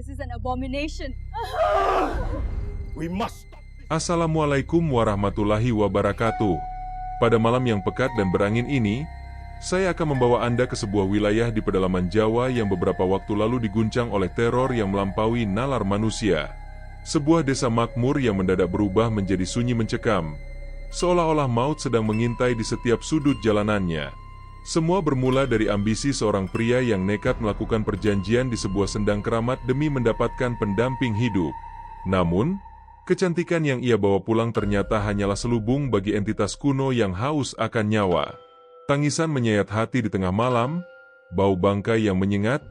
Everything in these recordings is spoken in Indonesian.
This is an abomination. We must. Assalamualaikum warahmatullahi wabarakatuh. Pada malam yang pekat dan berangin ini, saya akan membawa Anda ke sebuah wilayah di pedalaman Jawa yang beberapa waktu lalu diguncang oleh teror yang melampaui nalar manusia. Sebuah desa makmur yang mendadak berubah menjadi sunyi mencekam, seolah-olah maut sedang mengintai di setiap sudut jalanannya. Semua bermula dari ambisi seorang pria yang nekat melakukan perjanjian di sebuah sendang keramat demi mendapatkan pendamping hidup. Namun, kecantikan yang ia bawa pulang ternyata hanyalah selubung bagi entitas kuno yang haus akan nyawa. Tangisan menyayat hati di tengah malam, bau bangkai yang menyengat,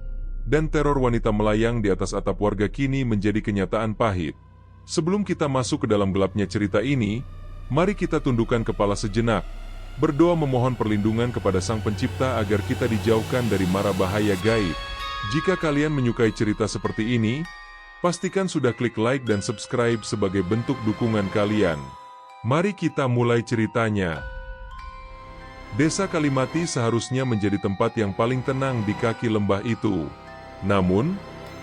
dan teror wanita melayang di atas atap warga kini menjadi kenyataan pahit. Sebelum kita masuk ke dalam gelapnya cerita ini, mari kita tundukkan kepala sejenak, berdoa memohon perlindungan kepada Sang Pencipta agar kita dijauhkan dari mara bahaya gaib. Jika kalian menyukai cerita seperti ini, pastikan sudah klik like dan subscribe sebagai bentuk dukungan kalian. Mari kita mulai ceritanya. Desa Kalimati seharusnya menjadi tempat yang paling tenang di kaki lembah itu. Namun,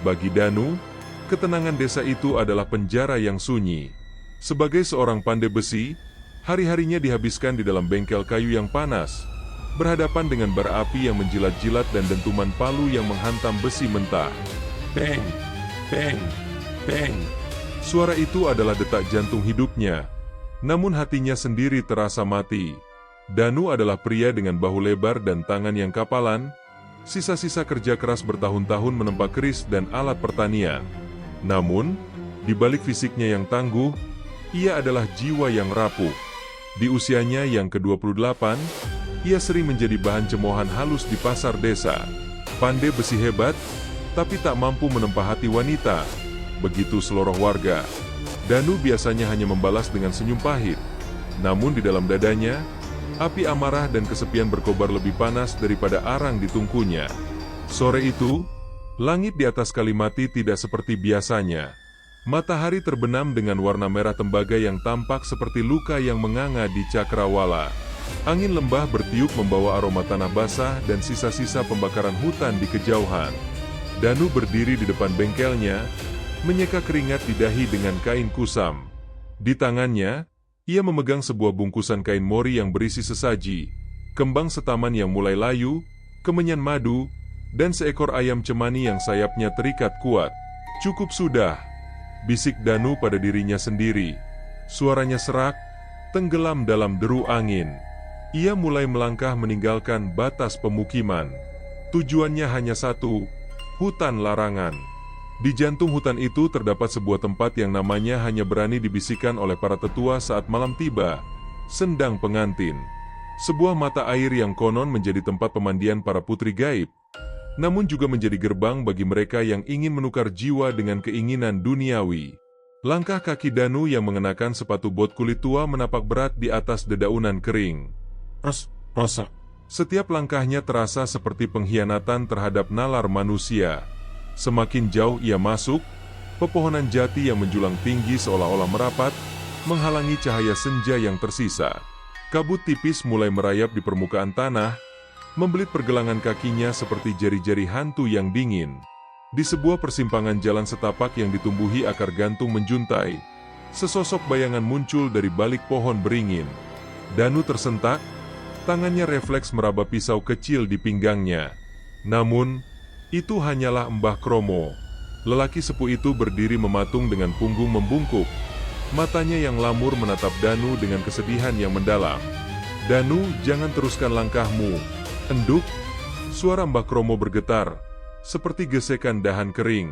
bagi Danu, ketenangan desa itu adalah penjara yang sunyi. Sebagai seorang pandai besi, hari-harinya dihabiskan di dalam bengkel kayu yang panas, berhadapan dengan bara api yang menjilat-jilat dan dentuman palu yang menghantam besi mentah. Peng! Peng! Peng! Suara itu adalah detak jantung hidupnya. Namun hatinya sendiri terasa mati. Danu adalah pria dengan bahu lebar dan tangan yang kapalan, sisa-sisa kerja keras bertahun-tahun menempa keris dan alat pertanian. Namun, di balik fisiknya yang tangguh, ia adalah jiwa yang rapuh. Di usianya yang ke-28, ia sering menjadi bahan cemoohan halus di pasar desa. Pandai besi hebat, tapi tak mampu menempa hati wanita. Begitu seluruh warga. Danu biasanya hanya membalas dengan senyum pahit. Namun di dalam dadanya, api amarah dan kesepian berkobar lebih panas daripada arang di tungkunya. Sore itu, langit di atas Kalimati tidak seperti biasanya. Matahari terbenam dengan warna merah tembaga yang tampak seperti luka yang menganga di cakrawala. Angin lembah bertiup membawa aroma tanah basah dan sisa-sisa pembakaran hutan di kejauhan. Danu berdiri di depan bengkelnya, menyeka keringat di dahi dengan kain kusam. Di tangannya, ia memegang sebuah bungkusan kain mori yang berisi sesaji, kembang setaman yang mulai layu, kemenyan madu, dan seekor ayam cemani yang sayapnya terikat kuat. "Cukup sudah," bisik Danu pada dirinya sendiri. Suaranya serak, tenggelam dalam deru angin. Ia mulai melangkah meninggalkan batas pemukiman. Tujuannya hanya satu, hutan larangan. Di jantung hutan itu terdapat sebuah tempat yang namanya hanya berani dibisikkan oleh para tetua saat malam tiba, sendang pengantin. Sebuah mata air yang konon menjadi tempat pemandian para putri gaib, namun juga menjadi gerbang bagi mereka yang ingin menukar jiwa dengan keinginan duniawi. Langkah kaki Danu yang mengenakan sepatu bot kulit tua menapak berat di atas dedaunan kering. Rasa. Setiap langkahnya terasa seperti pengkhianatan terhadap nalar manusia. Semakin jauh ia masuk, pepohonan jati yang menjulang tinggi seolah-olah merapat, menghalangi cahaya senja yang tersisa. Kabut tipis mulai merayap di permukaan tanah, membelit pergelangan kakinya seperti jari-jari hantu yang dingin. Di sebuah persimpangan jalan setapak yang ditumbuhi akar gantung menjuntai, sesosok bayangan muncul dari balik pohon beringin. Danu tersentak, tangannya refleks meraba pisau kecil di pinggangnya. Namun, itu hanyalah Mbah Kromo. Lelaki sepuh itu berdiri mematung dengan punggung membungkuk. Matanya yang lamur menatap Danu dengan kesedihan yang mendalam. "Danu, jangan teruskan langkahmu," enduk. Suara Mbah Kromo bergetar, seperti gesekan dahan kering.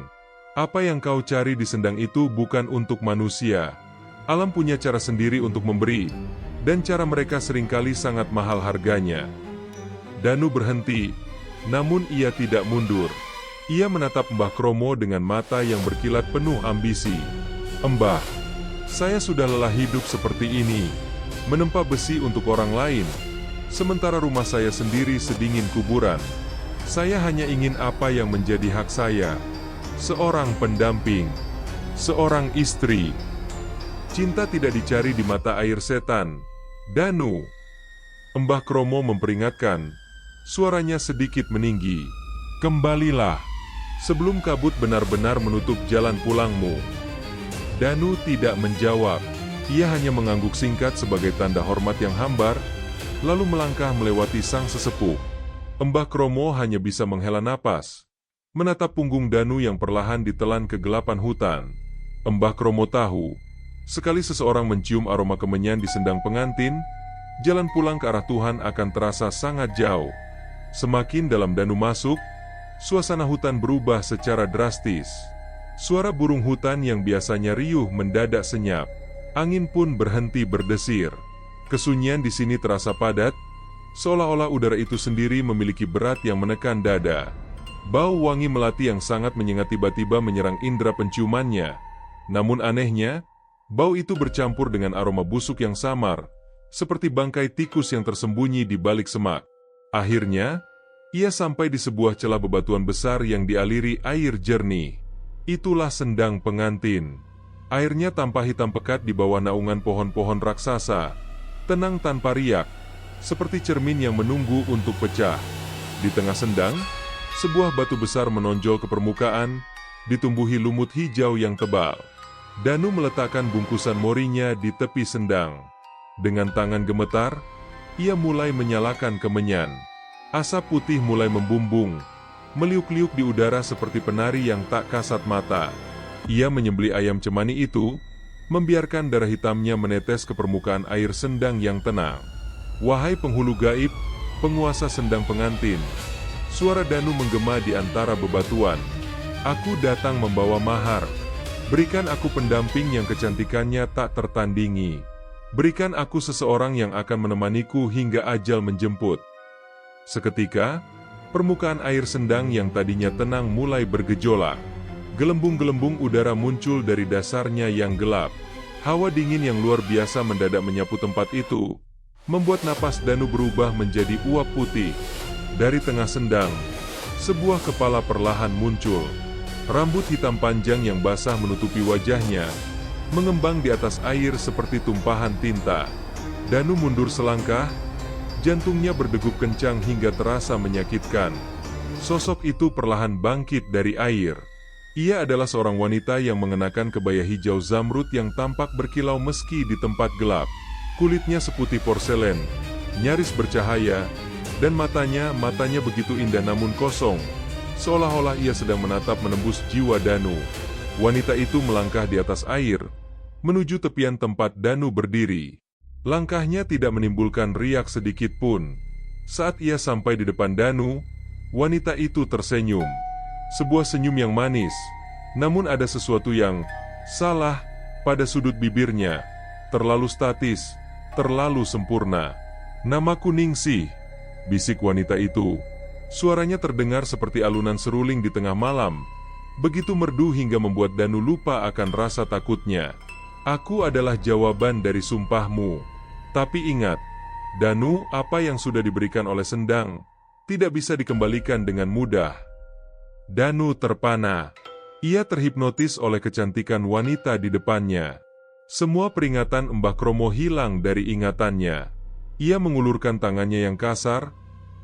"Apa yang kau cari di sendang itu bukan untuk manusia. Alam punya cara sendiri untuk memberi, dan cara mereka seringkali sangat mahal harganya." Danu berhenti. Namun ia tidak mundur. Ia menatap Mbah Kromo dengan mata yang berkilat penuh ambisi. "Mbah, saya sudah lelah hidup seperti ini, menempa besi untuk orang lain, sementara rumah saya sendiri sedingin kuburan. Saya hanya ingin apa yang menjadi hak saya, seorang pendamping, seorang istri. Cinta tidak dicari di mata air setan, Danu." Mbah Kromo memperingatkan. Suaranya sedikit meninggi. "Kembalilah. sebelum kabut benar-benar menutup jalan pulangmu." Danu tidak menjawab. Ia hanya mengangguk singkat sebagai tanda hormat yang hambar, lalu melangkah melewati sang sesepuh. Mbah Kromo hanya bisa menghela napas, menatap punggung Danu yang perlahan ditelan kegelapan hutan. Mbah Kromo tahu, sekali seseorang mencium aroma kemenyan di sendang pengantin, jalan pulang ke arah Tuhan akan terasa sangat jauh. Semakin dalam Danu masuk, suasana hutan berubah secara drastis. Suara burung hutan yang biasanya riuh mendadak senyap. Angin pun berhenti berdesir. Kesunyian di sini terasa padat, seolah-olah udara itu sendiri memiliki berat yang menekan dada. Bau wangi melati yang sangat menyengat tiba-tiba menyerang indera penciumannya. Namun anehnya, bau itu bercampur dengan aroma busuk yang samar, seperti bangkai tikus yang tersembunyi di balik semak. Akhirnya, ia sampai di sebuah celah bebatuan besar yang dialiri air jernih. Itulah sendang pengantin. Airnya tampak hitam pekat di bawah naungan pohon-pohon raksasa, tenang tanpa riak, seperti cermin yang menunggu untuk pecah. Di tengah sendang, sebuah batu besar menonjol ke permukaan, ditumbuhi lumut hijau yang tebal. Danu meletakkan bungkusan morinya di tepi sendang. Dengan tangan gemetar, ia mulai menyalakan kemenyan. Asap putih mulai membumbung, meliuk-liuk di udara seperti penari yang tak kasat mata. Ia menyembelih ayam cemani itu, membiarkan darah hitamnya menetes ke permukaan air sendang yang tenang. "Wahai penghulu gaib, penguasa sendang pengantin," suara Danu menggema di antara bebatuan. "Aku datang membawa mahar. Berikan aku pendamping yang kecantikannya tak tertandingi. Berikan aku seseorang yang akan menemaniku hingga ajal menjemput." Seketika, permukaan air sendang yang tadinya tenang mulai bergejolak. Gelembung-gelembung udara muncul dari dasarnya yang gelap. Hawa dingin yang luar biasa mendadak menyapu tempat itu, membuat napas Danu berubah menjadi uap putih. Dari tengah sendang, sebuah kepala perlahan muncul. Rambut hitam panjang yang basah menutupi wajahnya, mengembang di atas air seperti tumpahan tinta. Danu mundur selangkah, jantungnya berdegup kencang hingga terasa menyakitkan. Sosok itu perlahan bangkit dari air. Ia adalah seorang wanita yang mengenakan kebaya hijau zamrud yang tampak berkilau meski di tempat gelap. Kulitnya seputih porselen, nyaris bercahaya, dan matanya begitu indah namun kosong, seolah-olah ia sedang menatap menembus jiwa Danu. Wanita itu melangkah di atas air, menuju tepian tempat Danu berdiri. Langkahnya tidak menimbulkan riak sedikit pun. Saat ia sampai di depan Danu, wanita itu tersenyum. Sebuah senyum yang manis, namun ada sesuatu yang salah pada sudut bibirnya. Terlalu statis, terlalu sempurna. "Namaku Ningsih," bisik wanita itu. Suaranya terdengar seperti alunan seruling di tengah malam, begitu merdu hingga membuat Danu lupa akan rasa takutnya. "Aku adalah jawaban dari sumpahmu. Tapi ingat, Danu, apa yang sudah diberikan oleh sendang tidak bisa dikembalikan dengan mudah." Danu terpana. Ia terhipnotis oleh kecantikan wanita di depannya. Semua peringatan Mbah Kromo hilang dari ingatannya. Ia mengulurkan tangannya yang kasar,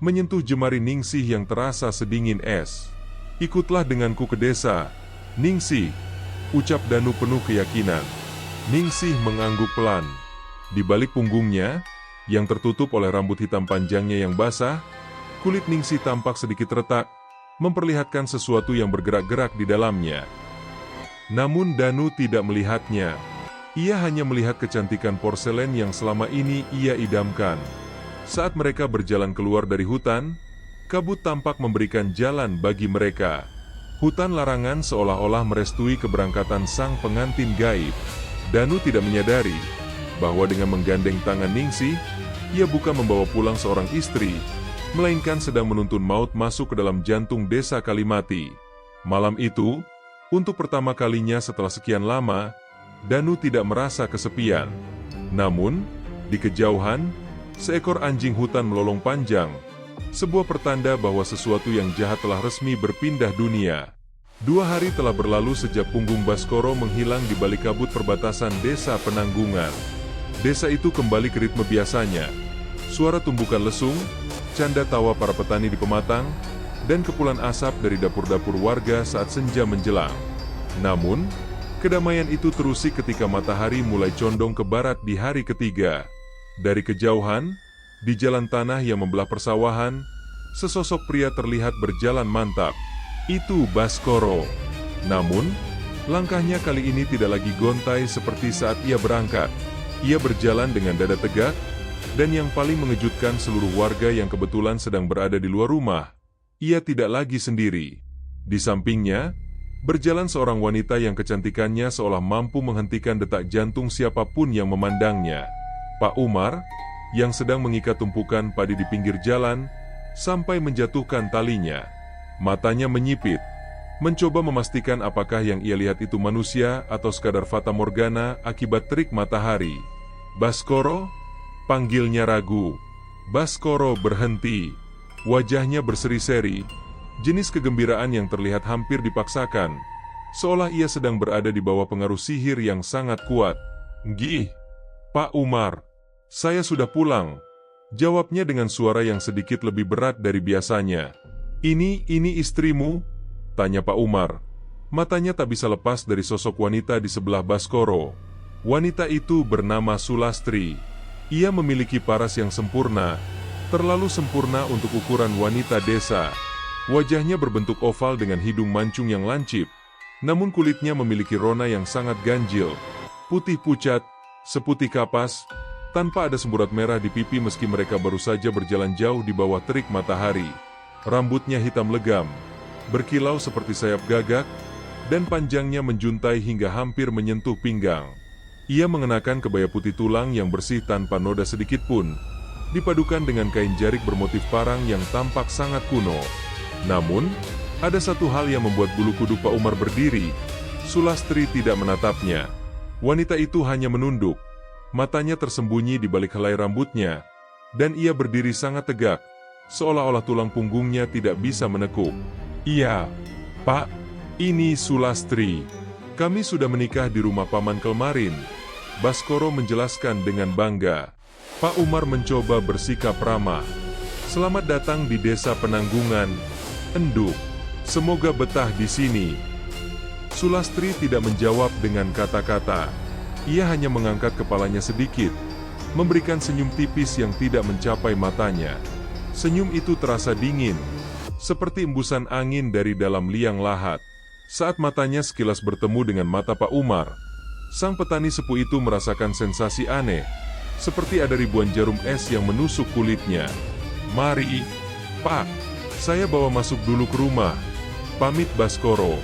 menyentuh jemari Ningsih yang terasa sedingin es. "Ikutlah denganku ke desa, Ningsih," ucap Danu penuh keyakinan. Ningsih mengangguk pelan. Di balik punggungnya, yang tertutup oleh rambut hitam panjangnya yang basah, kulit Ningsih tampak sedikit retak, memperlihatkan sesuatu yang bergerak-gerak di dalamnya. Namun Danu tidak melihatnya. Ia hanya melihat kecantikan porselen yang selama ini ia idamkan. Saat mereka berjalan keluar dari hutan, kabut tampak memberikan jalan bagi mereka. Hutan larangan seolah-olah merestui keberangkatan sang pengantin gaib. Danu tidak menyadari bahwa dengan menggandeng tangan Ningsih, ia bukan membawa pulang seorang istri, melainkan sedang menuntun maut masuk ke dalam jantung desa Kalimati. Malam itu, untuk pertama kalinya setelah sekian lama, Danu tidak merasa kesepian. Namun, di kejauhan, seekor anjing hutan melolong panjang, sebuah pertanda bahwa sesuatu yang jahat telah resmi berpindah dunia. 2 hari telah berlalu sejak punggung Baskoro menghilang di balik kabut perbatasan desa Penanggungan. Desa itu kembali ke ritme biasanya. Suara tumbukan lesung, canda tawa para petani di pematang, dan kepulan asap dari dapur-dapur warga saat senja menjelang. Namun, kedamaian itu terusik ketika matahari mulai condong ke barat di hari ketiga. Dari kejauhan, di jalan tanah yang membelah persawahan, sesosok pria terlihat berjalan mantap. Itu Baskoro. Namun, langkahnya kali ini tidak lagi gontai seperti saat ia berangkat. Ia berjalan dengan dada tegak, dan yang paling mengejutkan seluruh warga yang kebetulan sedang berada di luar rumah, ia tidak lagi sendiri. Di sampingnya, berjalan seorang wanita yang kecantikannya seolah mampu menghentikan detak jantung siapapun yang memandangnya. Pak Umar, yang sedang mengikat tumpukan padi di pinggir jalan, sampai menjatuhkan talinya. Matanya menyipit, mencoba memastikan apakah yang ia lihat itu manusia atau sekadar fata morgana akibat terik matahari. "Baskoro?" panggilnya ragu. Baskoro berhenti. Wajahnya berseri-seri, jenis kegembiraan yang terlihat hampir dipaksakan, seolah ia sedang berada di bawah pengaruh sihir yang sangat kuat. "Gih, Pak Umar, saya sudah pulang," jawabnya dengan suara yang sedikit lebih berat dari biasanya. Ini istrimu?" tanya Pak Umar. Matanya tak bisa lepas dari sosok wanita di sebelah Baskoro. Wanita itu bernama Sulastri. Ia memiliki paras yang sempurna, terlalu sempurna untuk ukuran wanita desa. Wajahnya berbentuk oval dengan hidung mancung yang lancip, namun kulitnya memiliki rona yang sangat ganjil, putih pucat, seputih kapas, tanpa ada semburat merah di pipi meski mereka baru saja berjalan jauh di bawah terik matahari. Rambutnya hitam legam, berkilau seperti sayap gagak, dan panjangnya menjuntai hingga hampir menyentuh pinggang. Ia mengenakan kebaya putih tulang yang bersih tanpa noda sedikit pun, dipadukan dengan kain jarik bermotif parang yang tampak sangat kuno. Namun, ada satu hal yang membuat bulu kuduk Pak Umar berdiri. Sulastri tidak menatapnya. Wanita itu hanya menunduk, matanya tersembunyi di balik helai rambutnya, dan ia berdiri sangat tegak, seolah-olah tulang punggungnya tidak bisa menekuk. "Iya, Pak, ini Sulastri. Kami sudah menikah di rumah Paman kemarin," Baskoro menjelaskan dengan bangga. Pak Umar mencoba bersikap ramah. "Selamat datang di desa Penanggungan, Enduk. Semoga betah di sini." Sulastri tidak menjawab dengan kata-kata. Ia hanya mengangkat kepalanya sedikit, memberikan senyum tipis yang tidak mencapai matanya. Senyum itu terasa dingin, seperti embusan angin dari dalam liang lahat. Saat matanya sekilas bertemu dengan mata Pak Umar, sang petani sepuh itu merasakan sensasi aneh, seperti ada ribuan jarum es yang menusuk kulitnya. "Mari, Pak, saya bawa masuk dulu ke rumah," pamit Baskoro.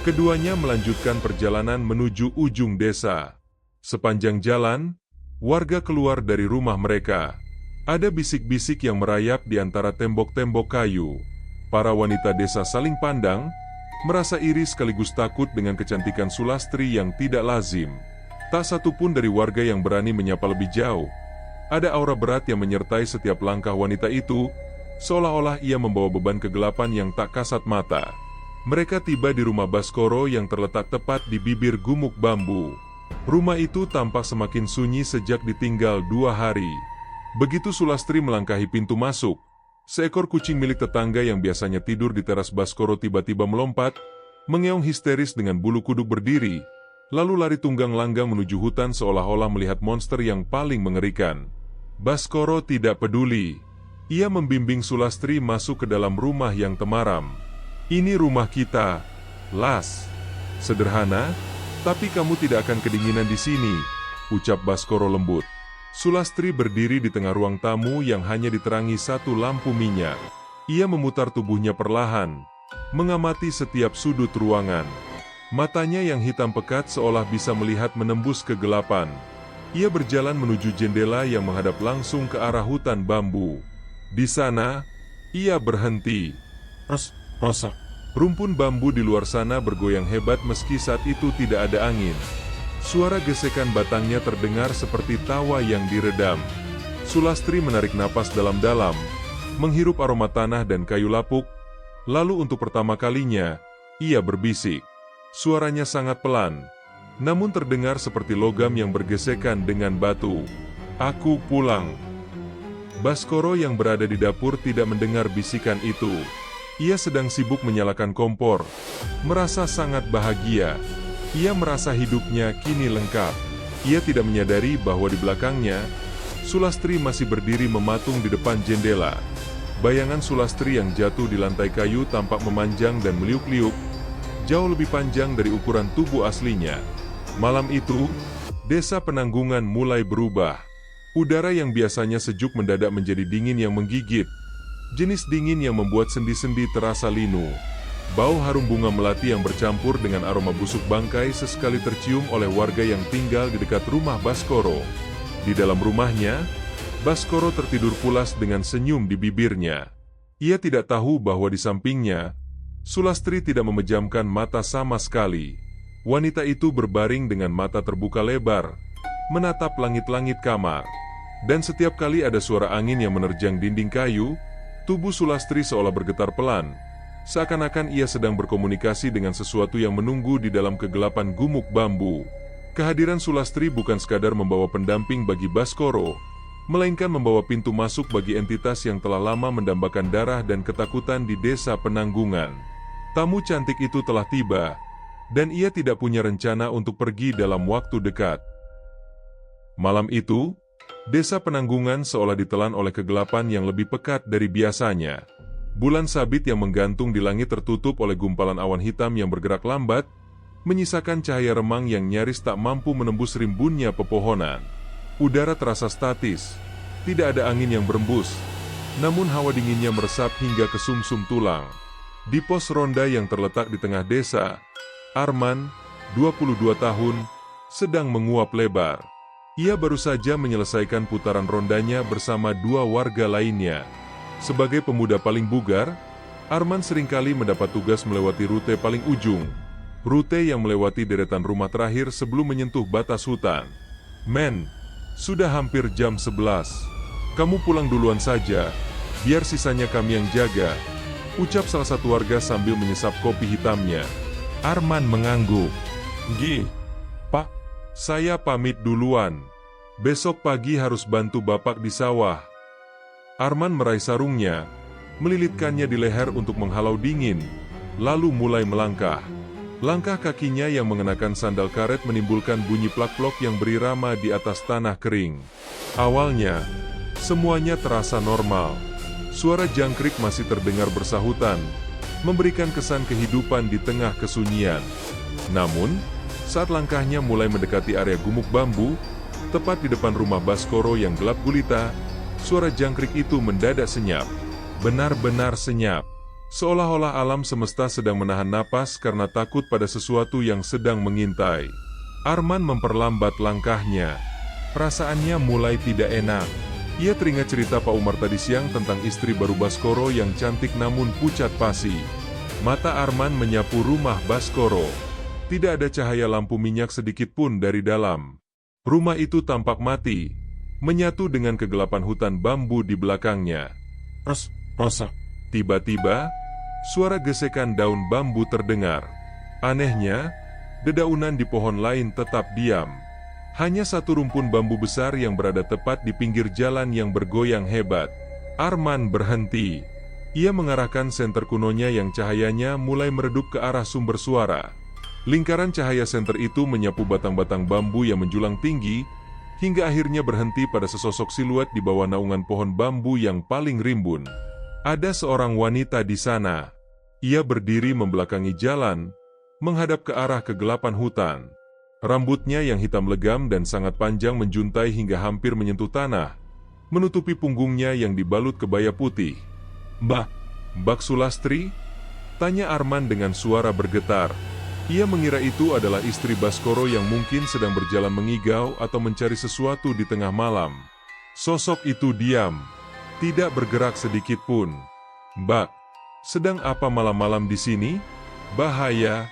Keduanya melanjutkan perjalanan menuju ujung desa. Sepanjang jalan, warga keluar dari rumah mereka. Ada bisik-bisik yang merayap di antara tembok-tembok kayu. Para wanita desa saling pandang, merasa iri sekaligus takut dengan kecantikan Sulastri yang tidak lazim. Tak satu pun dari warga yang berani menyapa lebih jauh. Ada aura berat yang menyertai setiap langkah wanita itu, seolah-olah ia membawa beban kegelapan yang tak kasat mata. Mereka tiba di rumah Baskoro yang terletak tepat di bibir gumuk bambu. Rumah itu tampak semakin sunyi sejak ditinggal 2 hari. Begitu Sulastri melangkahi pintu masuk, seekor kucing milik tetangga yang biasanya tidur di teras Baskoro tiba-tiba melompat, mengeong histeris dengan bulu kuduk berdiri, lalu lari tunggang langgang menuju hutan seolah-olah melihat monster yang paling mengerikan. Baskoro tidak peduli. Ia membimbing Sulastri masuk ke dalam rumah yang temaram. "Ini rumah kita, Las. Sederhana, tapi kamu tidak akan kedinginan di sini," ucap Baskoro lembut. Sulastri berdiri di tengah ruang tamu yang hanya diterangi satu lampu minyak. Ia memutar tubuhnya perlahan, mengamati setiap sudut ruangan. Matanya yang hitam pekat seolah bisa melihat menembus kegelapan. Ia berjalan menuju jendela yang menghadap langsung ke arah hutan bambu. Di sana, ia berhenti. Rosak. Rumpun bambu di luar sana bergoyang hebat meski saat itu tidak ada angin. Suara gesekan batangnya terdengar seperti tawa yang diredam. Sulastri menarik napas dalam-dalam, menghirup aroma tanah dan kayu lapuk. Lalu untuk pertama kalinya, ia berbisik. Suaranya sangat pelan, namun terdengar seperti logam yang bergesekan dengan batu. "Aku pulang." Baskoro yang berada di dapur tidak mendengar bisikan itu. Ia sedang sibuk menyalakan kompor, merasa sangat bahagia. Ia merasa hidupnya kini lengkap. Ia tidak menyadari bahwa di belakangnya, Sulastri masih berdiri mematung di depan jendela. Bayangan Sulastri yang jatuh di lantai kayu tampak memanjang dan meliuk-liuk, jauh lebih panjang dari ukuran tubuh aslinya. Malam itu, desa Penanggungan mulai berubah. Udara yang biasanya sejuk mendadak menjadi dingin yang menggigit. Jenis dingin yang membuat sendi-sendi terasa linu. Bau harum bunga melati yang bercampur dengan aroma busuk bangkai sesekali tercium oleh warga yang tinggal di dekat rumah Baskoro. Di dalam rumahnya, Baskoro tertidur pulas dengan senyum di bibirnya. Ia tidak tahu bahwa di sampingnya, Sulastri tidak memejamkan mata sama sekali. Wanita itu berbaring dengan mata terbuka lebar, menatap langit-langit kamar. Dan setiap kali ada suara angin yang menerjang dinding kayu, tubuh Sulastri seolah bergetar pelan, seakan-akan ia sedang berkomunikasi dengan sesuatu yang menunggu di dalam kegelapan gumuk bambu. Kehadiran Sulastri bukan sekadar membawa pendamping bagi Baskoro, melainkan membawa pintu masuk bagi entitas yang telah lama mendambakan darah dan ketakutan di desa Penanggungan. Tamu cantik itu telah tiba, dan ia tidak punya rencana untuk pergi dalam waktu dekat. Malam itu, desa Penanggungan seolah ditelan oleh kegelapan yang lebih pekat dari biasanya. Bulan sabit yang menggantung di langit tertutup oleh gumpalan awan hitam yang bergerak lambat, menyisakan cahaya remang yang nyaris tak mampu menembus rimbunnya pepohonan. Udara terasa statis, tidak ada angin yang berembus, namun hawa dinginnya meresap hingga ke sumsum tulang. Di pos ronda yang terletak di tengah desa, Arman, 22 tahun, sedang menguap lebar. Ia baru saja menyelesaikan putaran rondanya bersama dua warga lainnya. Sebagai pemuda paling bugar, Arman seringkali mendapat tugas melewati rute paling ujung. Rute yang melewati deretan rumah terakhir sebelum menyentuh batas hutan. "Men, sudah hampir jam 11. Kamu pulang duluan saja, biar sisanya kami yang jaga," ucap salah satu warga sambil menyesap kopi hitamnya. Arman mengangguk. "Gi, Pak, saya pamit duluan. Besok pagi harus bantu bapak di sawah." Arman meraih sarungnya, melilitkannya di leher untuk menghalau dingin, lalu mulai melangkah. Langkah kakinya yang mengenakan sandal karet menimbulkan bunyi plak-plok yang berirama di atas tanah kering. Awalnya, semuanya terasa normal. Suara jangkrik masih terdengar bersahutan, memberikan kesan kehidupan di tengah kesunyian. Namun, saat langkahnya mulai mendekati area gumuk bambu, tepat di depan rumah Baskoro yang gelap gulita, suara jangkrik itu mendadak senyap. Benar-benar senyap. Seolah-olah alam semesta sedang menahan napas karena takut pada sesuatu yang sedang mengintai. Arman memperlambat langkahnya. Perasaannya mulai tidak enak. Ia teringat cerita Pak Umar tadi siang tentang istri baru Baskoro yang cantik namun pucat pasi. Mata Arman menyapu rumah Baskoro. Tidak ada cahaya lampu minyak sedikit pun dari dalam. Rumah itu tampak mati, menyatu dengan kegelapan hutan bambu di belakangnya. Rosa. Tiba-tiba, suara gesekan daun bambu terdengar. Anehnya, dedaunan di pohon lain tetap diam. Hanya satu rumpun bambu besar yang berada tepat di pinggir jalan yang bergoyang hebat. Arman berhenti. Ia mengarahkan senter kunonya yang cahayanya mulai meredup ke arah sumber suara. Lingkaran cahaya senter itu menyapu batang-batang bambu yang menjulang tinggi, hingga akhirnya berhenti pada sesosok siluet di bawah naungan pohon bambu yang paling rimbun. Ada seorang wanita di sana. Ia berdiri membelakangi jalan, menghadap ke arah kegelapan hutan. Rambutnya yang hitam legam dan sangat panjang menjuntai hingga hampir menyentuh tanah, menutupi punggungnya yang dibalut kebaya putih. Mbak Sulastri?" tanya Arman dengan suara bergetar. Ia mengira itu adalah istri Baskoro yang mungkin sedang berjalan mengigau atau mencari sesuatu di tengah malam. Sosok itu diam, tidak bergerak sedikit pun. "Mbak, sedang apa malam-malam di sini? Bahaya,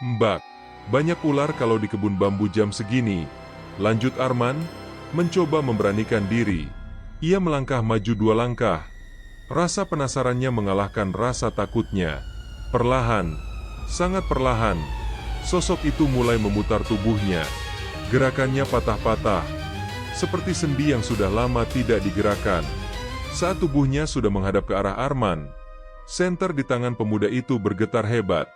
Mbak. Banyak ular kalau di kebun bambu jam segini," lanjut Arman, mencoba memberanikan diri. Ia melangkah maju 2 langkah. Rasa penasarannya mengalahkan rasa takutnya. Perlahan, sangat perlahan, sosok itu mulai memutar tubuhnya. Gerakannya patah-patah, seperti sendi yang sudah lama tidak digerakkan. Saat tubuhnya sudah menghadap ke arah Arman, Senter di tangan pemuda itu bergetar hebat.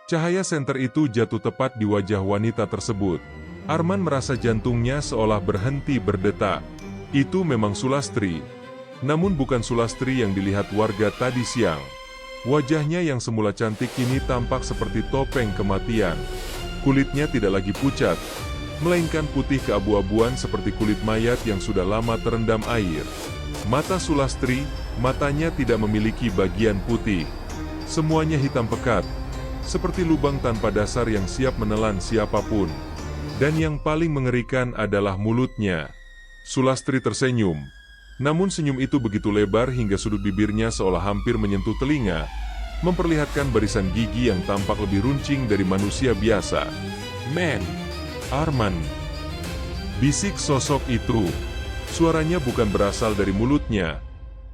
Cahaya senter itu jatuh tepat di wajah wanita tersebut. Arman merasa jantungnya seolah berhenti berdetak. Itu memang Sulastri. Namun bukan Sulastri yang dilihat warga tadi siang. Wajahnya yang semula cantik kini tampak seperti topeng kematian. Kulitnya tidak lagi pucat, melainkan putih keabu-abuan seperti kulit mayat yang sudah lama terendam air. Mata Sulastri, matanya tidak memiliki bagian putih. Semuanya hitam pekat, seperti lubang tanpa dasar yang siap menelan siapapun. Dan yang paling mengerikan adalah mulutnya. Sulastri tersenyum. Namun senyum itu begitu lebar hingga sudut bibirnya seolah hampir menyentuh telinga, memperlihatkan barisan gigi yang tampak lebih runcing dari manusia biasa. "Men, Arman," bisik sosok itu. Suaranya bukan berasal dari mulutnya,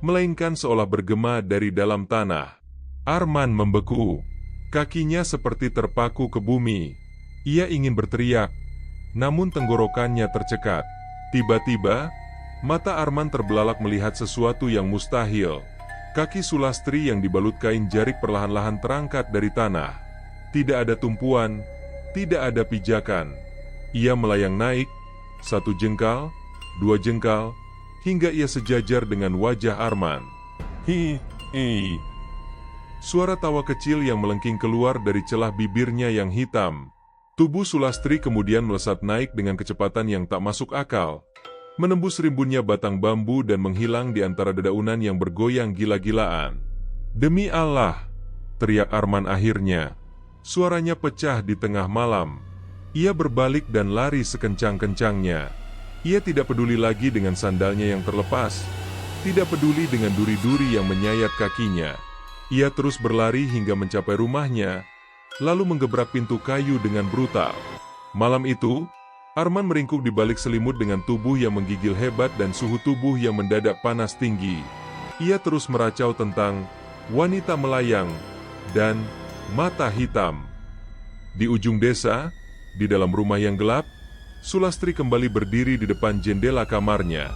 melainkan seolah bergema dari dalam tanah. Arman membeku. Kakinya seperti terpaku ke bumi. Ia ingin berteriak, namun tenggorokannya tercekat. Tiba-tiba, mata Arman terbelalak melihat sesuatu yang mustahil. Kaki Sulastri yang dibalut kain jarik perlahan-lahan terangkat dari tanah. Tidak ada tumpuan, tidak ada pijakan. Ia melayang naik, 1 jengkal, 2 jengkal, hingga ia sejajar dengan wajah Arman. "Hi. Suara tawa kecil yang melengking keluar dari celah bibirnya yang hitam. Tubuh Sulastri kemudian melesat naik dengan kecepatan yang tak masuk akal, menembus rimbunnya batang bambu dan menghilang di antara dedaunan yang bergoyang gila-gilaan. "Demi Allah!" teriak Arman akhirnya. Suaranya pecah di tengah malam. Ia berbalik dan lari sekencang-kencangnya. Ia tidak peduli lagi dengan sandalnya yang terlepas, tidak peduli dengan duri-duri yang menyayat kakinya. Ia terus berlari hingga mencapai rumahnya, lalu menggebrak pintu kayu dengan brutal. Malam itu, Arman meringkuk di balik selimut dengan tubuh yang menggigil hebat dan suhu tubuh yang mendadak panas tinggi. Ia terus meracau tentang wanita melayang dan mata hitam. Di ujung desa, di dalam rumah yang gelap, Sulastri kembali berdiri di depan jendela kamarnya.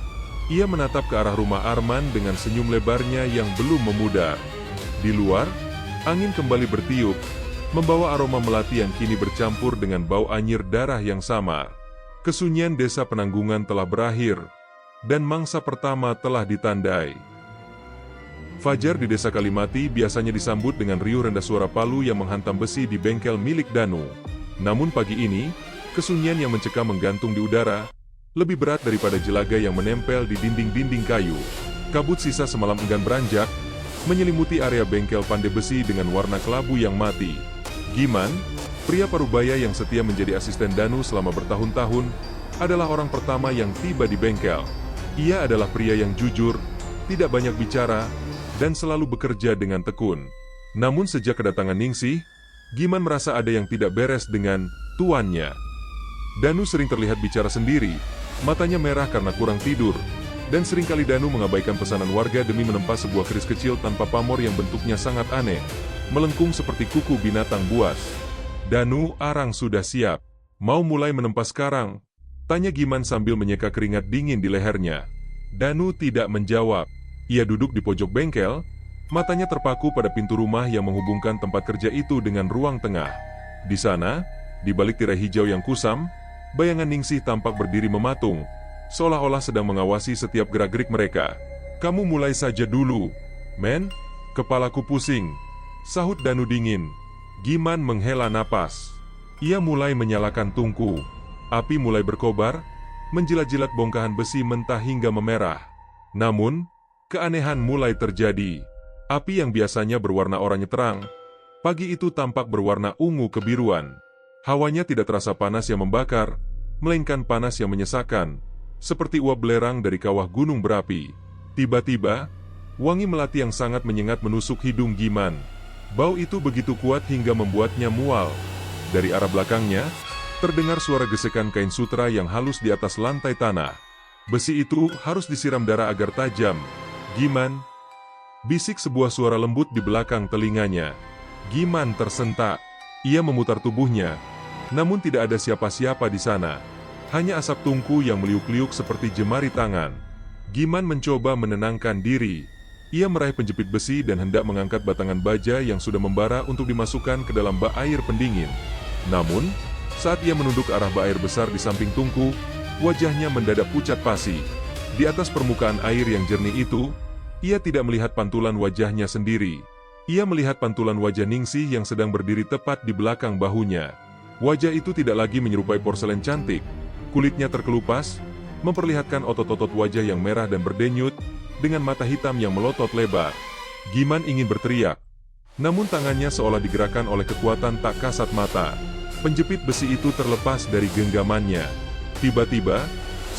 Ia menatap ke arah rumah Arman dengan senyum lebarnya yang belum memudar. Di luar, angin kembali bertiup, membawa aroma melati yang kini bercampur dengan bau anyir darah yang samar. Kesunyian desa Penanggungan telah berakhir, dan mangsa pertama telah ditandai. Fajar di desa Kalimati biasanya disambut dengan riuh rendah suara palu yang menghantam besi di bengkel milik Danu. Namun pagi ini, kesunyian yang mencekam menggantung di udara, lebih berat daripada jelaga yang menempel di dinding-dinding kayu. Kabut sisa semalam enggan beranjak, menyelimuti area bengkel pandai besi dengan warna kelabu yang mati. Giman, pria parubaya yang setia menjadi asisten Danu selama bertahun-tahun, adalah orang pertama yang tiba di bengkel. Ia adalah pria yang jujur, tidak banyak bicara, dan selalu bekerja dengan tekun. Namun sejak kedatangan Ningsih, Giman merasa ada yang tidak beres dengan tuannya. Danu sering terlihat bicara sendiri, matanya merah karena kurang tidur, dan seringkali Danu mengabaikan pesanan warga demi menempa sebuah keris kecil tanpa pamor yang bentuknya sangat aneh, melengkung seperti kuku binatang buas. "Danu, arang sudah siap. Mau mulai menempa sekarang?" tanya Giman sambil menyeka keringat dingin di lehernya. Danu tidak menjawab. Ia duduk di pojok bengkel, matanya terpaku pada pintu rumah yang menghubungkan tempat kerja itu dengan ruang tengah. Di sana, di balik tirai hijau yang kusam, bayangan Ningsih tampak berdiri mematung, seolah-olah sedang mengawasi setiap gerak-gerik mereka. "Kamu mulai saja dulu, men. Kepalaku pusing," sahut Danu dingin. Giman menghela napas. Ia mulai menyalakan tungku. Api mulai berkobar, menjilat-jilat bongkahan besi mentah hingga memerah. Namun, keanehan mulai terjadi. Api yang biasanya berwarna oranye terang, pagi itu tampak berwarna ungu kebiruan. Hawanya tidak terasa panas yang membakar, melainkan panas yang menyesakkan, seperti uap belerang dari kawah gunung berapi. Tiba-tiba, wangi melati yang sangat menyengat menusuk hidung Giman. Bau itu begitu kuat hingga membuatnya mual. Dari arah belakangnya, terdengar suara gesekan kain sutra yang halus di atas lantai tanah. "Besi itu harus disiram darah agar tajam, Giman," bisik sebuah suara lembut di belakang telinganya. Giman tersentak. Ia memutar tubuhnya, namun tidak ada siapa-siapa di sana. Hanya asap tungku yang meliuk-liuk seperti jemari tangan. Giman mencoba menenangkan diri. Ia meraih penjepit besi dan hendak mengangkat batangan baja yang sudah membara untuk dimasukkan ke dalam bak air pendingin. Namun, saat ia menunduk ke arah bak air besar di samping tungku, wajahnya mendadak pucat pasi. Di atas permukaan air yang jernih itu, ia tidak melihat pantulan wajahnya sendiri. Ia melihat pantulan wajah Ningsih yang sedang berdiri tepat di belakang bahunya. Wajah itu tidak lagi menyerupai porselen cantik. Kulitnya terkelupas, memperlihatkan otot-otot wajah yang merah dan berdenyut, dengan mata hitam yang melotot lebar. Giman ingin berteriak, namun tangannya seolah digerakkan oleh kekuatan tak kasat mata. Penjepit besi itu terlepas dari genggamannya. Tiba-tiba,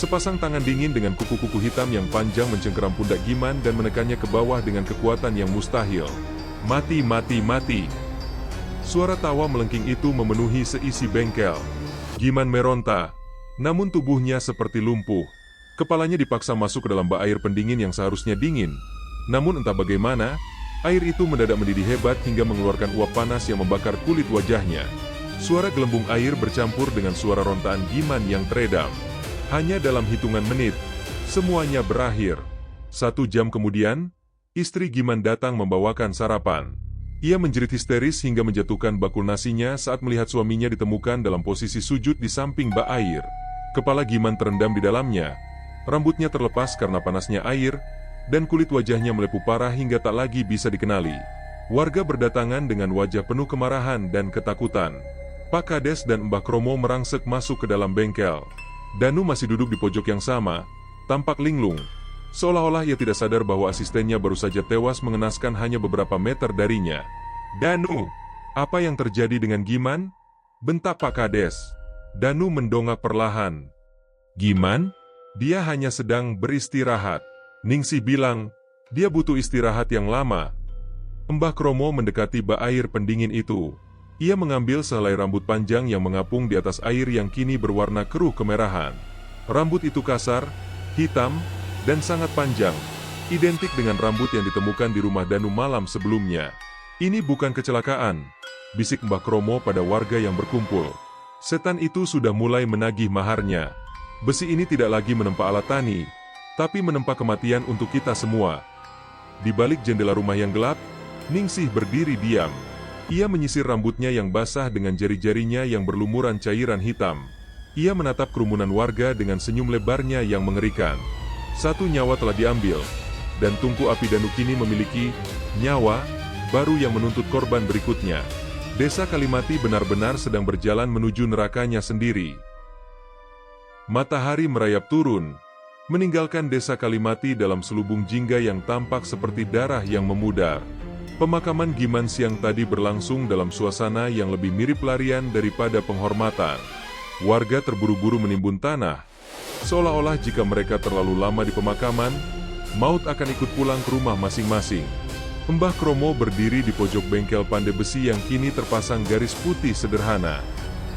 sepasang tangan dingin dengan kuku-kuku hitam yang panjang mencengkeram pundak Giman dan menekannya ke bawah dengan kekuatan yang mustahil. Mati, mati, mati. Suara tawa melengking itu memenuhi seisi bengkel. Giman meronta, namun tubuhnya seperti lumpuh. Kepalanya dipaksa masuk ke dalam bak air pendingin yang seharusnya dingin. Namun entah bagaimana, air itu mendadak mendidih hebat hingga mengeluarkan uap panas yang membakar kulit wajahnya. Suara gelembung air bercampur dengan suara rontaan Giman yang teredam. Hanya dalam hitungan menit, semuanya berakhir. 1 jam kemudian, istri Giman datang membawakan sarapan. Ia menjerit histeris hingga menjatuhkan bakul nasinya saat melihat suaminya ditemukan dalam posisi sujud di samping bak air. Kepala Giman terendam di dalamnya. Rambutnya terlepas karena panasnya air, dan kulit wajahnya melepuh parah hingga tak lagi bisa dikenali. Warga berdatangan dengan wajah penuh kemarahan dan ketakutan. Pak Kades dan Mbah Kromo merangsek masuk ke dalam bengkel. Danu masih duduk di pojok yang sama, tampak linglung. Seolah-olah ia tidak sadar bahwa asistennya baru saja tewas mengenaskan hanya beberapa meter darinya. "Danu, apa yang terjadi dengan Giman?" bentak Pak Kades. Danu mendongak perlahan. "Giman? Dia hanya sedang beristirahat." Ningsih bilang, "Dia butuh istirahat yang lama." Mbah Kromo mendekati bak air pendingin itu. Ia mengambil sehelai rambut panjang yang mengapung di atas air yang kini berwarna keruh kemerahan. Rambut itu kasar, hitam, dan sangat panjang, identik dengan rambut yang ditemukan di rumah Danu malam sebelumnya. "Ini bukan kecelakaan," bisik Mbah Kromo pada warga yang berkumpul. "Setan itu sudah mulai menagih maharnya. Besi ini tidak lagi menempa alat tani, tapi menempa kematian untuk kita semua." Di balik jendela rumah yang gelap, Ningsih berdiri diam. Ia menyisir rambutnya yang basah dengan jari-jarinya yang berlumuran cairan hitam. Ia menatap kerumunan warga dengan senyum lebarnya yang mengerikan. 1 nyawa telah diambil, dan tungku api Danu kini memiliki nyawa baru yang menuntut korban berikutnya. Desa Kalimati benar-benar sedang berjalan menuju nerakanya sendiri. Matahari merayap turun, meninggalkan desa Kalimati dalam selubung jingga yang tampak seperti darah yang memudar. Pemakaman Giman siang tadi berlangsung dalam suasana yang lebih mirip pelarian daripada penghormatan. Warga terburu-buru menimbun tanah, seolah-olah jika mereka terlalu lama di pemakaman, maut akan ikut pulang ke rumah masing-masing. Mbah Kromo berdiri di pojok bengkel pandai besi yang kini terpasang garis putih sederhana.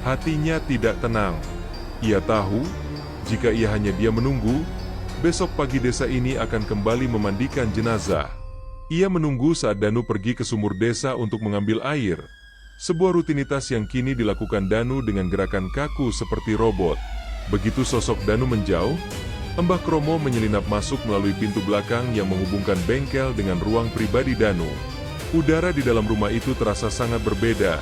Hatinya tidak tenang. Ia tahu, jika ia hanya diam menunggu, besok pagi desa ini akan kembali memandikan jenazah. Ia menunggu saat Danu pergi ke sumur desa untuk mengambil air. Sebuah rutinitas yang kini dilakukan Danu dengan gerakan kaku seperti robot. Begitu sosok Danu menjauh, Mbah Kromo menyelinap masuk melalui pintu belakang yang menghubungkan bengkel dengan ruang pribadi Danu. Udara di dalam rumah itu terasa sangat berbeda.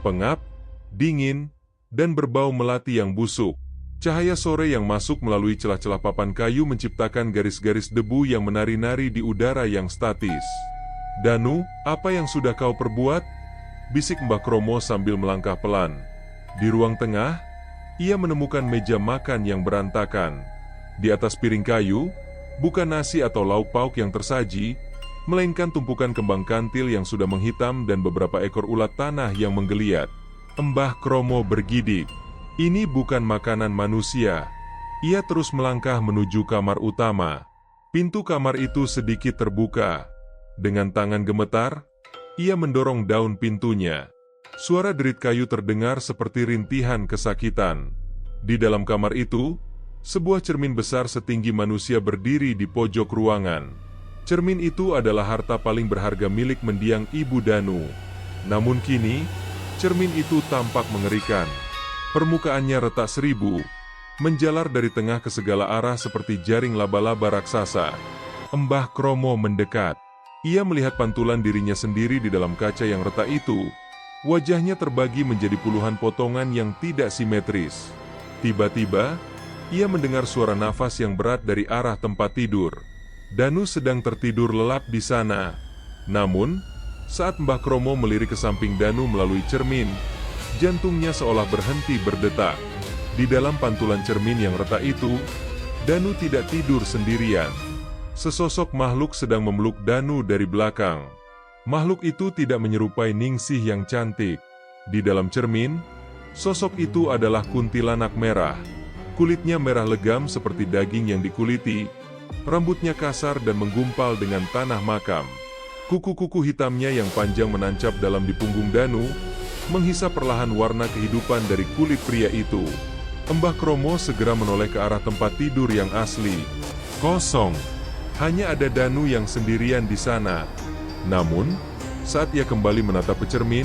Pengap, dingin, dan berbau melati yang busuk. Cahaya sore yang masuk melalui celah-celah papan kayu menciptakan garis-garis debu yang menari-nari di udara yang statis. "Danu, apa yang sudah kau perbuat?" bisik Mbah Kromo sambil melangkah pelan. Di ruang tengah, ia menemukan meja makan yang berantakan. Di atas piring kayu, bukan nasi atau lauk pauk yang tersaji, melainkan tumpukan kembang kantil yang sudah menghitam dan beberapa ekor ulat tanah yang menggeliat. Mbah Kromo bergidik. Ini bukan makanan manusia. Ia terus melangkah menuju kamar utama. Pintu kamar itu sedikit terbuka. Dengan tangan gemetar, ia mendorong daun pintunya. Suara derit kayu terdengar seperti rintihan kesakitan. Di dalam kamar itu, sebuah cermin besar setinggi manusia berdiri di pojok ruangan. Cermin itu adalah harta paling berharga milik mendiang Ibu Danu. Namun kini, cermin itu tampak mengerikan. Permukaannya retak seribu, menjalar dari tengah ke segala arah seperti jaring laba-laba raksasa. Mbah Kromo mendekat. Ia melihat pantulan dirinya sendiri di dalam kaca yang retak itu. Wajahnya terbagi menjadi puluhan potongan yang tidak simetris. Tiba-tiba, ia mendengar suara nafas yang berat dari arah tempat tidur. Danu sedang tertidur lelap di sana. Namun, saat Mbah Kromo melirik ke samping Danu melalui cermin, jantungnya seolah berhenti berdetak. Di dalam pantulan cermin yang retak itu, Danu tidak tidur sendirian. Sesosok makhluk sedang memeluk Danu dari belakang. Makhluk itu tidak menyerupai Ningsih yang cantik. Di dalam cermin, sosok itu adalah kuntilanak merah. Kulitnya merah legam seperti daging yang dikuliti, rambutnya kasar dan menggumpal dengan tanah makam. Kuku-kuku hitamnya yang panjang menancap dalam di punggung Danu, menghisap perlahan warna kehidupan dari kulit pria itu. Mbah Kromo segera menoleh ke arah tempat tidur yang asli. Kosong. Hanya ada Danu yang sendirian di sana. Namun, saat ia kembali menatap ke cermin,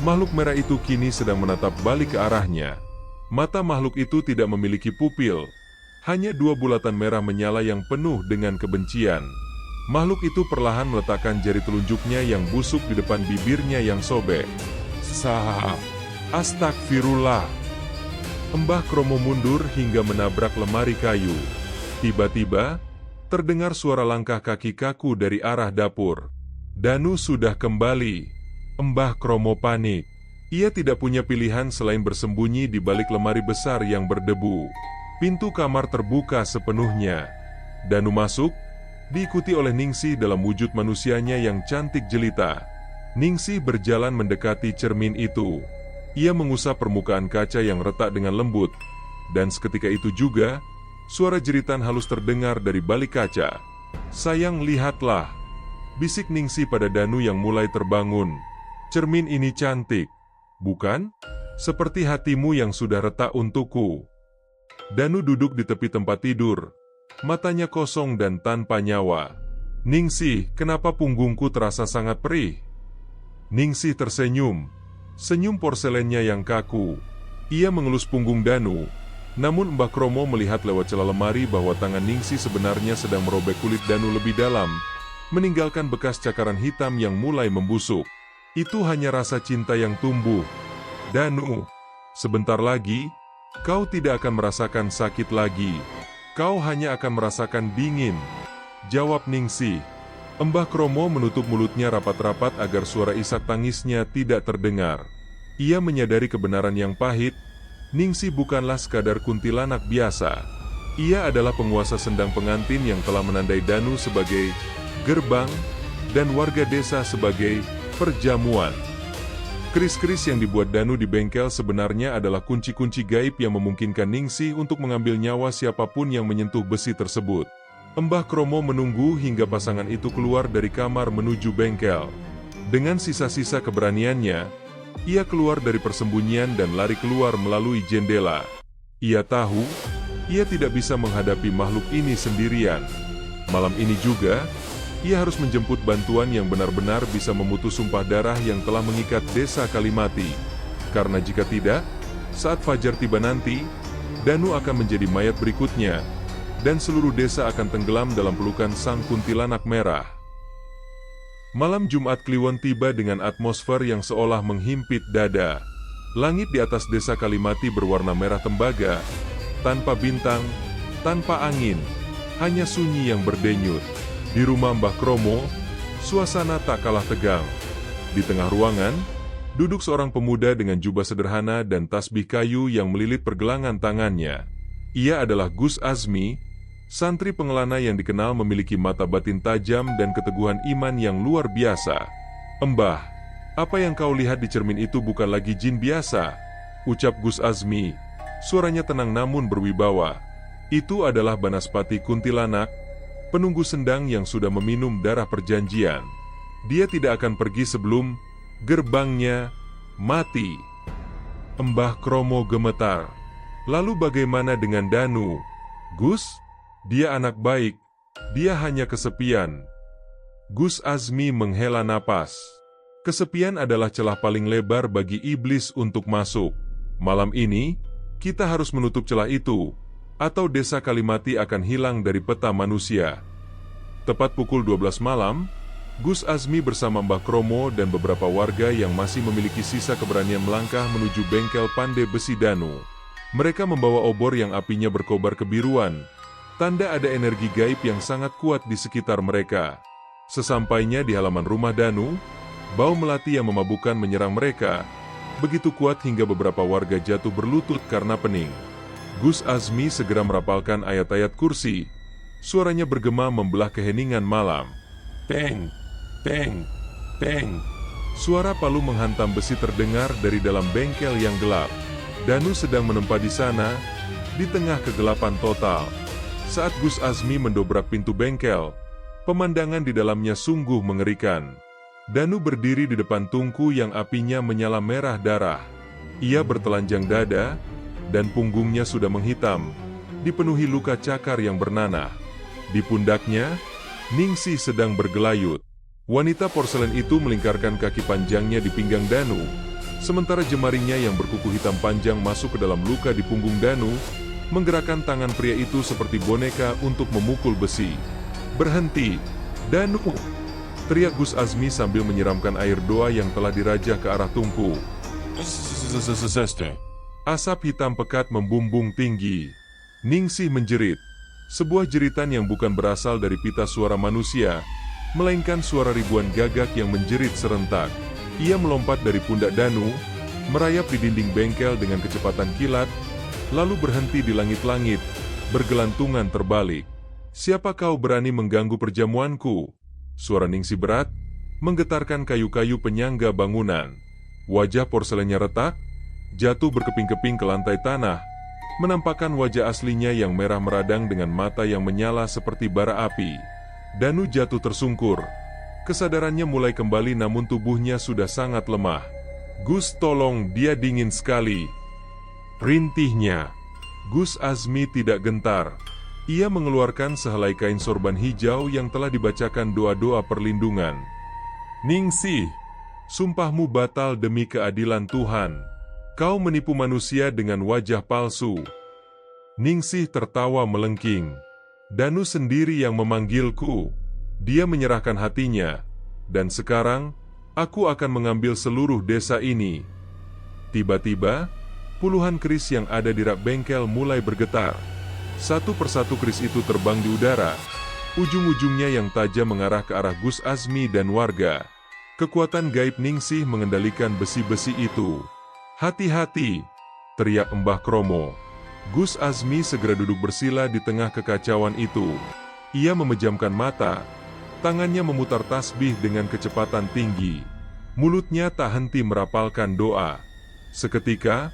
makhluk merah itu kini sedang menatap balik ke arahnya. Mata makhluk itu tidak memiliki pupil. Hanya dua bulatan merah menyala yang penuh dengan kebencian. Makhluk itu perlahan meletakkan jari telunjuknya yang busuk di depan bibirnya yang sobek. Astagfirullah. Mbah Kromo mundur hingga menabrak lemari kayu. Tiba-tiba, terdengar suara langkah kaki kaku dari arah dapur. Danu sudah kembali. Mbah Kromo panik. Ia tidak punya pilihan selain bersembunyi di balik lemari besar yang berdebu. Pintu kamar terbuka sepenuhnya. Danu masuk, diikuti oleh Ningsih dalam wujud manusianya yang cantik jelita. Ningsih berjalan mendekati cermin itu. Ia mengusap permukaan kaca yang retak dengan lembut. Dan seketika itu juga, suara jeritan halus terdengar dari balik kaca. Sayang, lihatlah. Bisik Ningsih pada Danu yang mulai terbangun. Cermin ini cantik, bukan? Seperti hatimu yang sudah retak untukku. Danu duduk di tepi tempat tidur. Matanya kosong dan tanpa nyawa. Ningsih, kenapa punggungku terasa sangat perih? Ningsih tersenyum. Senyum porselennya yang kaku. Ia mengelus punggung Danu. Namun Mbah Kromo melihat lewat celah lemari bahwa tangan Ningsih sebenarnya sedang merobek kulit Danu lebih dalam, meninggalkan bekas cakaran hitam yang mulai membusuk. Itu hanya rasa cinta yang tumbuh. Danu, sebentar lagi, kau tidak akan merasakan sakit lagi. Kau hanya akan merasakan dingin, jawab Ningsih. Mbah Kromo menutup mulutnya rapat-rapat agar suara isak tangisnya tidak terdengar. Ia menyadari kebenaran yang pahit, Ningsih bukanlah sekadar kuntilanak biasa. Ia adalah penguasa sendang pengantin yang telah menandai Danu sebagai gerbang, dan warga desa sebagai perjamuan. Keris-keris yang dibuat Danu di bengkel sebenarnya adalah kunci-kunci gaib yang memungkinkan Ningsih untuk mengambil nyawa siapapun yang menyentuh besi tersebut. Mbah Kromo menunggu hingga pasangan itu keluar dari kamar menuju bengkel. Dengan sisa-sisa keberaniannya, ia keluar dari persembunyian dan lari keluar melalui jendela. Ia tahu, ia tidak bisa menghadapi makhluk ini sendirian. Malam ini juga, ia harus menjemput bantuan yang benar-benar bisa memutus sumpah darah yang telah mengikat desa Kalimati. Karena jika tidak, saat fajar tiba nanti, Danu akan menjadi mayat berikutnya, dan seluruh desa akan tenggelam dalam pelukan sang kuntilanak merah. Malam Jumat Kliwon tiba dengan atmosfer yang seolah menghimpit dada. Langit di atas desa Kalimati berwarna merah tembaga, tanpa bintang, tanpa angin, hanya sunyi yang berdenyut. Di rumah Mbah Kromo, suasana tak kalah tegang. Di tengah ruangan, duduk seorang pemuda dengan jubah sederhana dan tasbih kayu yang melilit pergelangan tangannya. Ia adalah Gus Azmi, santri pengelana yang dikenal memiliki mata batin tajam dan keteguhan iman yang luar biasa. "Mbah, apa yang kau lihat di cermin itu bukan lagi jin biasa," ucap Gus Azmi. Suaranya tenang namun berwibawa. "Itu adalah Banaspati Kuntilanak, penunggu sendang yang sudah meminum darah perjanjian. Dia tidak akan pergi sebelum gerbangnya mati." Mbah Kromo gemetar. "Lalu bagaimana dengan Danu?" "Gus, dia anak baik. Dia hanya kesepian." Gus Azmi menghela napas. Kesepian adalah celah paling lebar bagi iblis untuk masuk. Malam ini, kita harus menutup celah itu, atau desa Kalimati akan hilang dari peta manusia. Tepat pukul 12 malam, Gus Azmi bersama Mbah Kromo dan beberapa warga yang masih memiliki sisa keberanian melangkah menuju bengkel pandai besi Danu. Mereka membawa obor yang apinya berkobar kebiruan, tanda ada energi gaib yang sangat kuat di sekitar mereka. Sesampainya di halaman rumah Danu, bau melati yang memabukkan menyerang mereka, begitu kuat hingga beberapa warga jatuh berlutut karena pening. Gus Azmi segera merapalkan ayat-ayat kursi, suaranya bergema membelah keheningan malam. Teng! Teng! Teng! Suara palu menghantam besi terdengar dari dalam bengkel yang gelap. Danu sedang menempa di sana, di tengah kegelapan total. Saat Gus Azmi mendobrak pintu bengkel, pemandangan di dalamnya sungguh mengerikan. Danu berdiri di depan tungku yang apinya menyala merah darah. Ia bertelanjang dada, dan punggungnya sudah menghitam, dipenuhi luka cakar yang bernanah. Di pundaknya, Ningsih sedang bergelayut. Wanita porselen itu melingkarkan kaki panjangnya di pinggang Danu, sementara jemarinya yang berkuku hitam panjang masuk ke dalam luka di punggung Danu, menggerakkan tangan pria itu seperti boneka untuk memukul besi. "Berhenti, Danu!" teriak Gus Azmi sambil menyiramkan air doa yang telah dirajah ke arah tungku. Asap hitam pekat membumbung tinggi. Ningsih menjerit. Sebuah jeritan yang bukan berasal dari pita suara manusia, melainkan suara ribuan gagak yang menjerit serentak. Ia melompat dari pundak Danu, merayap di dinding bengkel dengan kecepatan kilat, lalu berhenti di langit-langit, bergelantungan terbalik. "Siapa kau berani mengganggu perjamuanku?" Suara Ningsih berat, menggetarkan kayu-kayu penyangga bangunan. Wajah porselennya retak, jatuh berkeping-keping ke lantai tanah, menampakkan wajah aslinya yang merah meradang dengan mata yang menyala seperti bara api. Danu jatuh tersungkur. Kesadarannya mulai kembali namun tubuhnya sudah sangat lemah. "Gus, tolong, dia dingin sekali," rintihnya. Gus Azmi tidak gentar. Ia mengeluarkan sehelai kain sorban hijau yang telah dibacakan doa-doa perlindungan. "Ningsih, sumpahmu batal demi keadilan Tuhan. Kau menipu manusia dengan wajah palsu." Ningsih tertawa melengking. "Danu sendiri yang memanggilku. Dia menyerahkan hatinya. Dan sekarang, aku akan mengambil seluruh desa ini." Tiba-tiba, puluhan keris yang ada di rak bengkel mulai bergetar. Satu persatu keris itu terbang di udara. Ujung-ujungnya yang tajam mengarah ke arah Gus Azmi dan warga. Kekuatan gaib Ningsih mengendalikan besi-besi itu. "Hati-hati!" teriak Mbah Kromo. Gus Azmi segera duduk bersila di tengah kekacauan itu. Ia memejamkan mata, tangannya memutar tasbih dengan kecepatan tinggi. Mulutnya tak henti merapalkan doa. Seketika,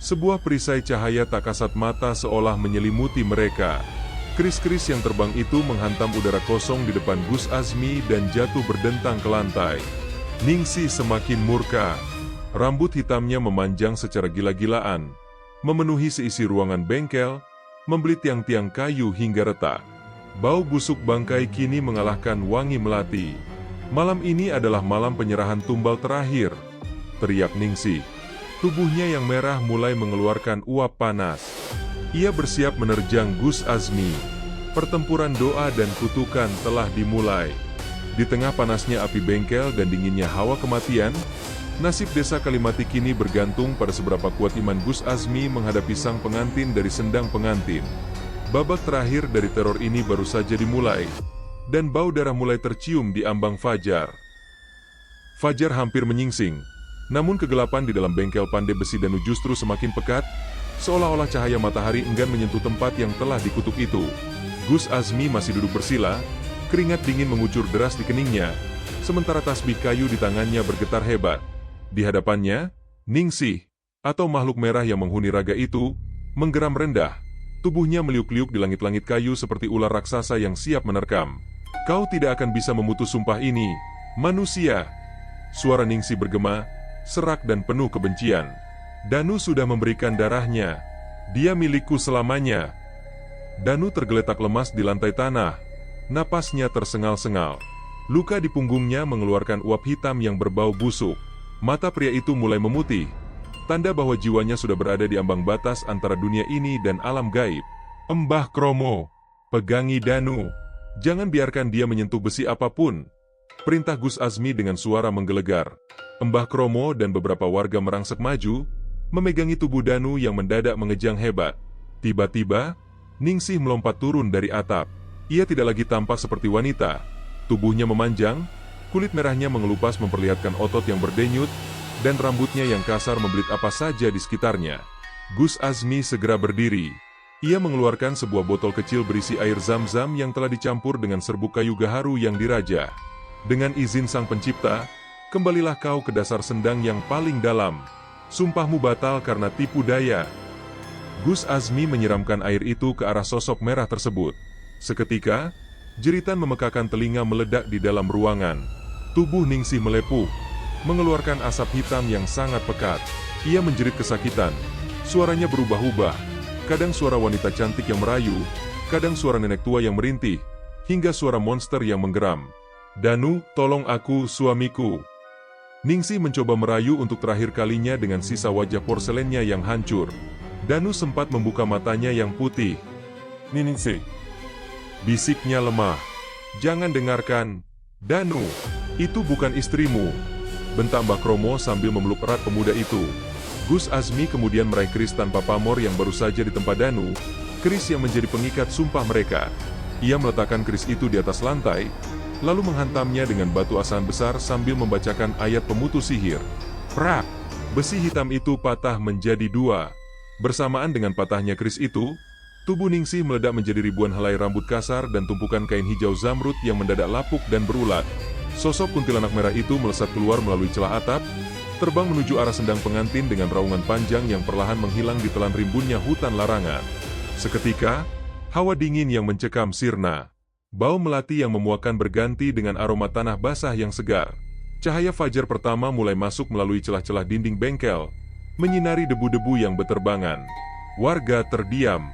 sebuah perisai cahaya tak kasat mata seolah menyelimuti mereka. Keris-keris yang terbang itu menghantam udara kosong di depan Gus Azmi dan jatuh berdentang ke lantai. Ningsih semakin murka. Rambut hitamnya memanjang secara gila-gilaan, memenuhi seisi ruangan bengkel, membeli tiang-tiang kayu hingga retak. Bau busuk bangkai kini mengalahkan wangi melati. "Malam ini adalah malam penyerahan tumbal terakhir," teriak Ningsih. Tubuhnya yang merah mulai mengeluarkan uap panas. Ia bersiap menerjang Gus Azmi. Pertempuran doa dan kutukan telah dimulai. Di tengah panasnya api bengkel dan dinginnya hawa kematian, nasib desa Kalimati kini bergantung pada seberapa kuat iman Gus Azmi menghadapi sang pengantin dari sendang pengantin. Babak terakhir dari teror ini baru saja dimulai, dan bau darah mulai tercium di ambang fajar. Fajar hampir menyingsing, namun kegelapan di dalam bengkel pandai besi Danu justru semakin pekat, seolah-olah cahaya matahari enggan menyentuh tempat yang telah dikutuk itu. Gus Azmi masih duduk bersila, keringat dingin mengucur deras di keningnya, sementara tasbih kayu di tangannya bergetar hebat. Di hadapannya, Ningsih, atau makhluk merah yang menghuni raga itu, menggeram rendah. Tubuhnya meliuk-liuk di langit-langit kayu seperti ular raksasa yang siap menerkam. "Kau tidak akan bisa memutus sumpah ini, manusia!" Suara Ningsih bergema, serak dan penuh kebencian. "Danu sudah memberikan darahnya. Dia milikku selamanya." Danu tergeletak lemas di lantai tanah. Napasnya tersengal-sengal. Luka di punggungnya mengeluarkan uap hitam yang berbau busuk. Mata pria itu mulai memutih, tanda bahwa jiwanya sudah berada di ambang batas antara dunia ini dan alam gaib. "Mbah Kromo, pegangi Danu. Jangan biarkan dia menyentuh besi apapun," perintah Gus Azmi dengan suara menggelegar. Mbah Kromo dan beberapa warga merangsek maju, memegangi tubuh Danu yang mendadak mengejang hebat. Tiba-tiba, Ningsih melompat turun dari atap. Ia tidak lagi tampak seperti wanita. Tubuhnya memanjang, kulit merahnya mengelupas memperlihatkan otot yang berdenyut, dan rambutnya yang kasar membelit apa saja di sekitarnya. Gus Azmi segera berdiri. Ia mengeluarkan sebuah botol kecil berisi air zam-zam yang telah dicampur dengan serbuk kayu gaharu yang dirajah. Dengan izin Sang Pencipta, kembalilah kau ke dasar sendang yang paling dalam. Sumpahmu batal karena tipu daya. Gus Azmi menyiramkan air itu ke arah sosok merah tersebut. Seketika, jeritan memekakan telinga meledak di dalam ruangan. Tubuh Ningsih melepuh, mengeluarkan asap hitam yang sangat pekat. Ia menjerit kesakitan. Suaranya berubah-ubah. Kadang suara wanita cantik yang merayu, kadang suara nenek tua yang merintih, hingga suara monster yang menggeram. Danu, tolong aku, suamiku. Ningsih mencoba merayu untuk terakhir kalinya dengan sisa wajah porselennya yang hancur. Danu sempat membuka matanya yang putih. Ningsih, Bisiknya lemah. Jangan dengarkan. Danu, itu bukan istrimu. Bentak Mbah Kromo sambil memeluk erat pemuda itu. Gus Azmi kemudian meraih keris tanpa pamor yang baru saja ditempa Danu, keris yang menjadi pengikat sumpah mereka. Ia meletakkan keris itu di atas lantai, lalu menghantamnya dengan batu asahan besar sambil membacakan ayat pemutus sihir. Prak! Besi hitam itu patah menjadi dua. Bersamaan dengan patahnya keris itu, tubuh Ningsih meledak menjadi ribuan helai rambut kasar dan tumpukan kain hijau zamrud yang mendadak lapuk dan berulat. Sosok kuntilanak merah itu melesat keluar melalui celah atap, terbang menuju arah sendang pengantin dengan raungan panjang yang perlahan menghilang di telan rimbunnya hutan larangan. Seketika, hawa dingin yang mencekam sirna. Bau melati yang memuakkan berganti dengan aroma tanah basah yang segar. Cahaya fajar pertama mulai masuk melalui celah-celah dinding bengkel, menyinari debu-debu yang beterbangan. Warga terdiam.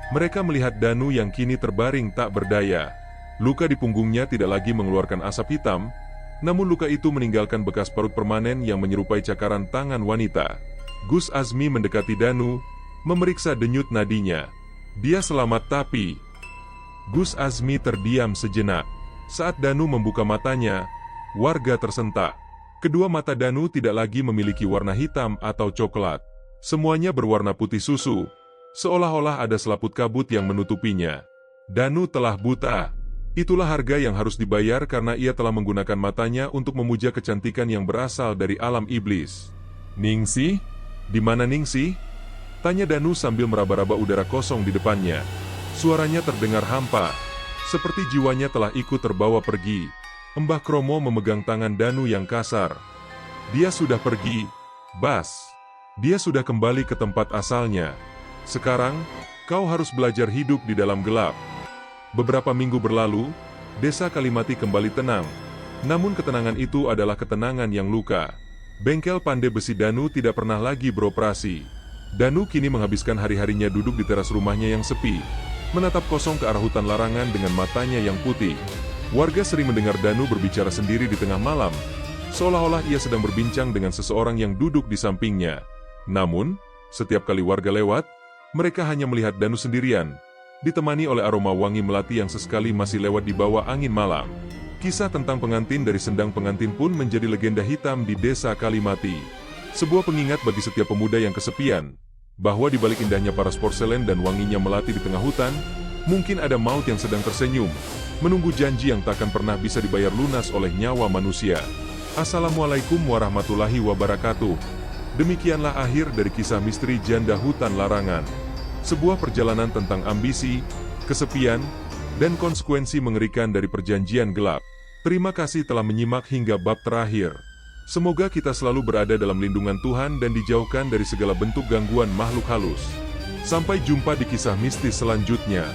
Mereka melihat Danu yang kini terbaring tak berdaya. Luka di punggungnya tidak lagi mengeluarkan asap hitam, namun luka itu meninggalkan bekas parut permanen yang menyerupai cakaran tangan wanita. Gus Azmi mendekati Danu, memeriksa denyut nadinya. Dia selamat tapi... Gus Azmi terdiam sejenak. Saat Danu membuka matanya, warga tersentak. Kedua mata Danu tidak lagi memiliki warna hitam atau coklat. Semuanya berwarna putih susu, seolah-olah ada selaput kabut yang menutupinya. Danu telah buta. Itulah harga yang harus dibayar karena ia telah menggunakan matanya untuk memuja kecantikan yang berasal dari alam iblis. Ningsih? Di mana Ningsih? Tanya Danu sambil meraba-raba udara kosong di depannya. Suaranya terdengar hampa, seperti jiwanya telah ikut terbawa pergi. Mbah Kromo memegang tangan Danu yang kasar. Dia sudah pergi, Bas. Dia sudah kembali ke tempat asalnya. Sekarang, kau harus belajar hidup di dalam gelap. Beberapa minggu berlalu, desa Kalimati kembali tenang. Namun ketenangan itu adalah ketenangan yang luka. Bengkel pandai besi Danu tidak pernah lagi beroperasi. Danu kini menghabiskan hari-harinya duduk di teras rumahnya yang sepi, menatap kosong ke arah hutan larangan dengan matanya yang putih. Warga sering mendengar Danu berbicara sendiri di tengah malam, seolah-olah ia sedang berbincang dengan seseorang yang duduk di sampingnya. Namun, setiap kali warga lewat, mereka hanya melihat Danu sendirian, ditemani oleh aroma wangi melati yang sesekali masih lewat di bawah angin malam. Kisah tentang pengantin dari sendang pengantin pun menjadi legenda hitam di desa Kalimati. Sebuah pengingat bagi setiap pemuda yang kesepian, bahwa di balik indahnya paras porselen dan wanginya melati di tengah hutan, mungkin ada maut yang sedang tersenyum, menunggu janji yang takkan pernah bisa dibayar lunas oleh nyawa manusia. Assalamualaikum warahmatullahi wabarakatuh. Demikianlah akhir dari kisah misteri janda hutan larangan. Sebuah perjalanan tentang ambisi, kesepian, dan konsekuensi mengerikan dari perjanjian gelap. Terima kasih telah menyimak hingga bab terakhir. Semoga kita selalu berada dalam lindungan Tuhan dan dijauhkan dari segala bentuk gangguan makhluk halus. Sampai jumpa di kisah mistis selanjutnya.